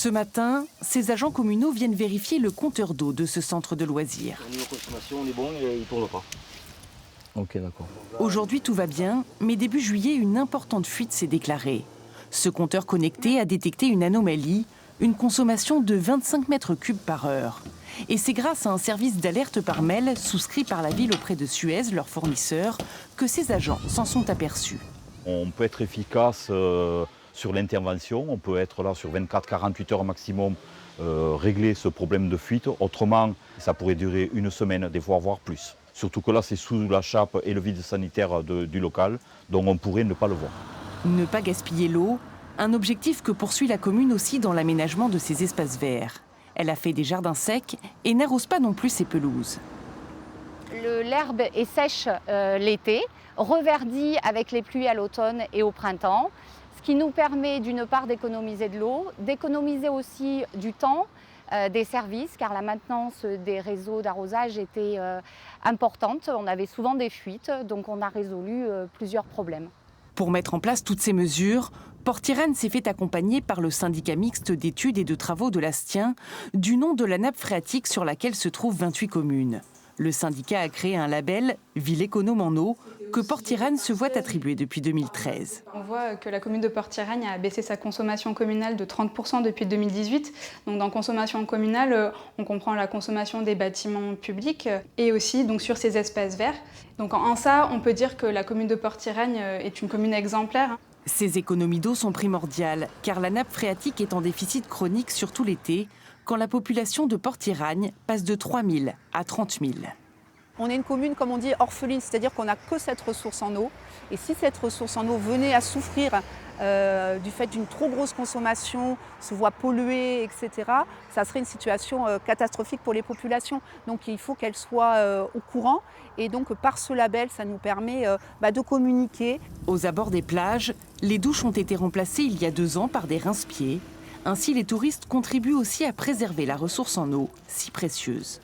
Ce matin, ces agents communaux viennent vérifier le compteur d'eau de ce centre de loisirs. Au niveau consommation, on est bon et il ne tourne pas. Ok, d'accord. Aujourd'hui, tout va bien, mais début juillet, une importante fuite s'est déclarée. Ce compteur connecté a détecté une anomalie, une consommation de 25 mètres cubes par heure. Et c'est grâce à un service d'alerte par mail souscrit par la ville auprès de Suez, leur fournisseur, que ces agents s'en sont aperçus. On peut être efficace sur l'intervention, on peut être là sur 24-48 heures maximum, régler ce problème de fuite. Autrement, ça pourrait durer une semaine, des fois voire plus. Surtout que là, c'est sous la chape et le vide sanitaire du local, donc on pourrait ne pas le voir. Ne pas gaspiller l'eau, un objectif que poursuit la commune aussi dans l'aménagement de ses espaces verts. Elle a fait des jardins secs et n'arrose pas non plus ses pelouses. L'herbe est sèche l'été, reverdit avec les pluies à l'automne et au printemps, ce qui nous permet d'une part d'économiser de l'eau, d'économiser aussi du temps, des services, car la maintenance des réseaux d'arrosage était importante. On avait souvent des fuites, donc on a résolu plusieurs problèmes. Pour mettre en place toutes ces mesures, Portirenne s'est fait accompagner par le syndicat mixte d'études et de travaux de l'Astien, du nom de la nappe phréatique sur laquelle se trouvent 28 communes. Le syndicat a créé un label « Ville économe en eau » que Portirenne se voit attribuer depuis 2013. On voit que la commune de Portirenne a baissé sa consommation communale de 30% depuis 2018. Donc dans consommation communale, on comprend la consommation des bâtiments publics et aussi donc, sur ces espaces verts. Donc en ça, on peut dire que la commune de Portirenne est une commune exemplaire. Ces économies d'eau sont primordiales, car la nappe phréatique est en déficit chronique surtout l'été, quand la population de Portiragne passe de 3 000 à 30 000. On est une commune, comme on dit, orpheline, c'est-à-dire qu'on n'a que cette ressource en eau. Et si cette ressource en eau venait à souffrir du fait d'une trop grosse consommation, se voit polluée, etc., ça serait une situation catastrophique pour les populations. Donc il faut qu'elle soit au courant. Et donc par ce label, ça nous permet de communiquer. Aux abords des plages, les douches ont été remplacées il y a 2 ans par des rince-pieds. Ainsi, les touristes contribuent aussi à préserver la ressource en eau, si précieuse.